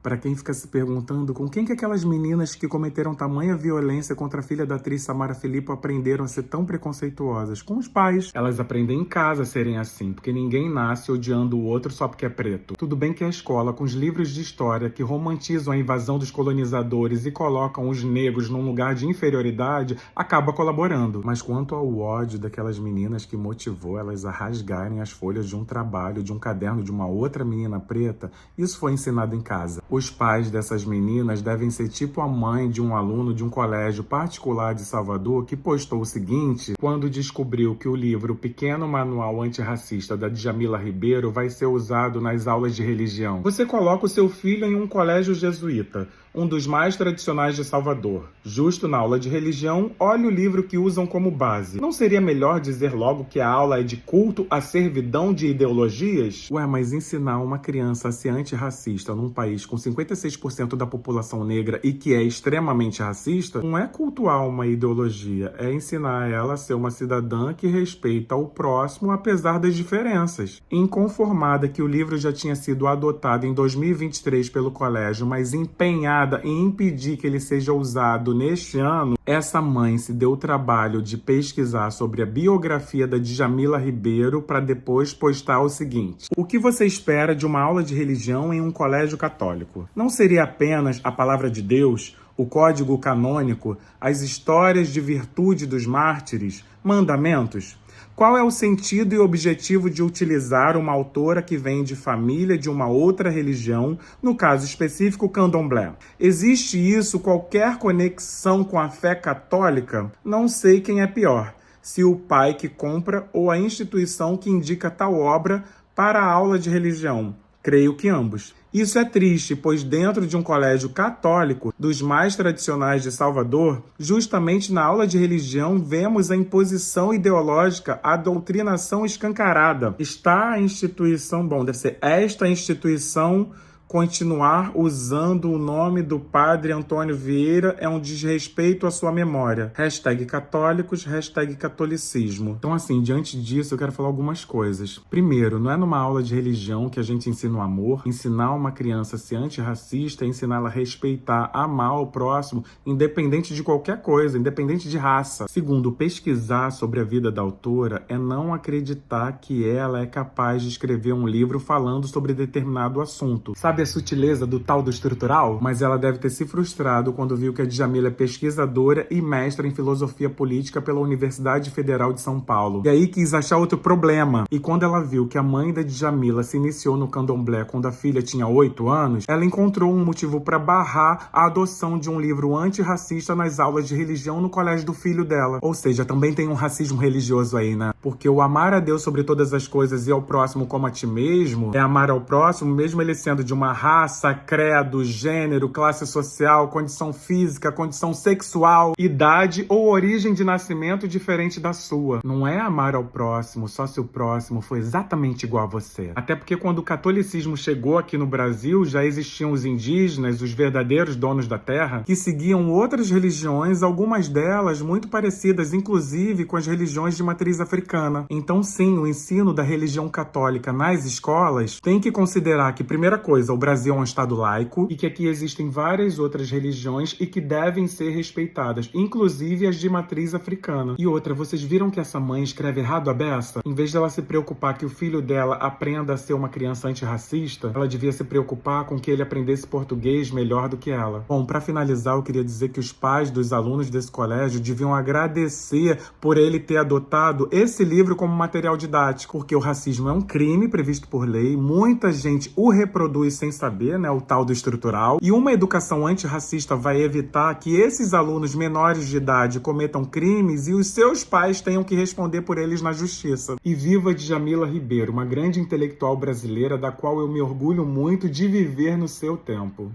Para quem fica se perguntando com quem que aquelas meninas que cometeram tamanha violência contra a filha da atriz Samara Filippo aprenderam a ser tão preconceituosas? Com os pais. Elas aprendem em casa a serem assim, porque ninguém nasce odiando o outro só porque é preto. Tudo bem que a escola, com os livros de história que romantizam a invasão dos colonizadores e colocam os negros num lugar de inferioridade, acaba colaborando. Mas quanto ao ódio daquelas meninas que motivou elas a rasgarem as folhas de um trabalho, de um caderno de uma outra menina preta, isso foi ensinado em casa. Os pais dessas meninas devem ser tipo a mãe de um aluno de um colégio particular de Salvador que postou o seguinte quando descobriu que o livro Pequeno Manual Antirracista da Djamila Ribeiro vai ser usado nas aulas de religião. Você coloca o seu filho em um colégio jesuíta, um dos mais tradicionais de Salvador. Justo na aula de religião, olha o livro que usam como base. Não seria melhor dizer logo que a aula é de culto à servidão de ideologias? Ué, mas ensinar uma criança a ser antirracista num país com 56% da população negra e que é extremamente racista, não é cultuar uma ideologia, é ensinar ela a ser uma cidadã que respeita o próximo apesar das diferenças. Inconformada que o livro já tinha sido adotado em 2023 pelo colégio, mas empenhada em impedir que ele seja usado neste ano, essa mãe se deu o trabalho de pesquisar sobre a biografia da Djamila Ribeiro para depois postar o seguinte: o que você espera de uma aula de religião em um colégio católico? Não seria apenas a palavra de Deus, o código canônico, as histórias de virtude dos mártires, mandamentos? Qual é o sentido e objetivo de utilizar uma autora que vem de família de uma outra religião, no caso específico candomblé? Existe isso qualquer conexão com a fé católica? Não sei quem é pior, se o pai que compra ou a instituição que indica tal obra para a aula de religião. Creio que ambos. Isso é triste, pois dentro de um colégio católico, dos mais tradicionais de Salvador, justamente na aula de religião vemos a imposição ideológica, a doutrinação escancarada. Está a instituição, deve ser esta instituição continuar usando o nome do padre Antônio Vieira é um desrespeito à sua memória. #católicos, #catolicismo. Então, assim, diante disso, eu quero falar algumas coisas. Primeiro, não é numa aula de religião que a gente ensina o amor. Ensinar uma criança a ser antirracista é ensinar ela a respeitar, amar o próximo, independente de qualquer coisa, independente de raça. Segundo, pesquisar sobre a vida da autora é não acreditar que ela é capaz de escrever um livro falando sobre determinado assunto. Sabe a sutileza do tal do estrutural? Mas ela deve ter se frustrado quando viu que a Djamila é pesquisadora e mestra em filosofia política pela Universidade Federal de São Paulo. E aí quis achar outro problema. E quando ela viu que a mãe da Djamila se iniciou no candomblé quando a filha tinha 8 anos, ela encontrou um motivo para barrar a adoção de um livro antirracista nas aulas de religião no colégio do filho dela. Ou seja, também tem um racismo religioso aí, né? Porque o amar a Deus sobre todas as coisas e ao próximo como a ti mesmo é amar ao próximo mesmo ele sendo de uma raça, credo, gênero, classe social, condição física, condição sexual, idade ou origem de nascimento diferente da sua. Não é amar ao próximo só se o próximo foi exatamente igual a você. Até porque quando o catolicismo chegou aqui no Brasil, já existiam os indígenas, os verdadeiros donos da terra, que seguiam outras religiões, algumas delas muito parecidas, inclusive com as religiões de matriz africana. Então sim, o ensino da religião católica nas escolas tem que considerar que, primeira coisa, o Brasil é um estado laico e que aqui existem várias outras religiões e que devem ser respeitadas, inclusive as de matriz africana. E outra, vocês viram que essa mãe escreve errado a beça? Em vez dela se preocupar que o filho dela aprenda a ser uma criança antirracista, ela devia se preocupar com que ele aprendesse português melhor do que ela. Bom, para finalizar, eu queria dizer que os pais dos alunos desse colégio deviam agradecer por ele ter adotado esse livro como material didático, porque o racismo é um crime previsto por lei, muita gente o reproduz sem saber, né, o tal do estrutural, e uma educação antirracista vai evitar que esses alunos menores de idade cometam crimes e os seus pais tenham que responder por eles na justiça. E viva Djamila Ribeiro, uma grande intelectual brasileira da qual eu me orgulho muito de viver no seu tempo.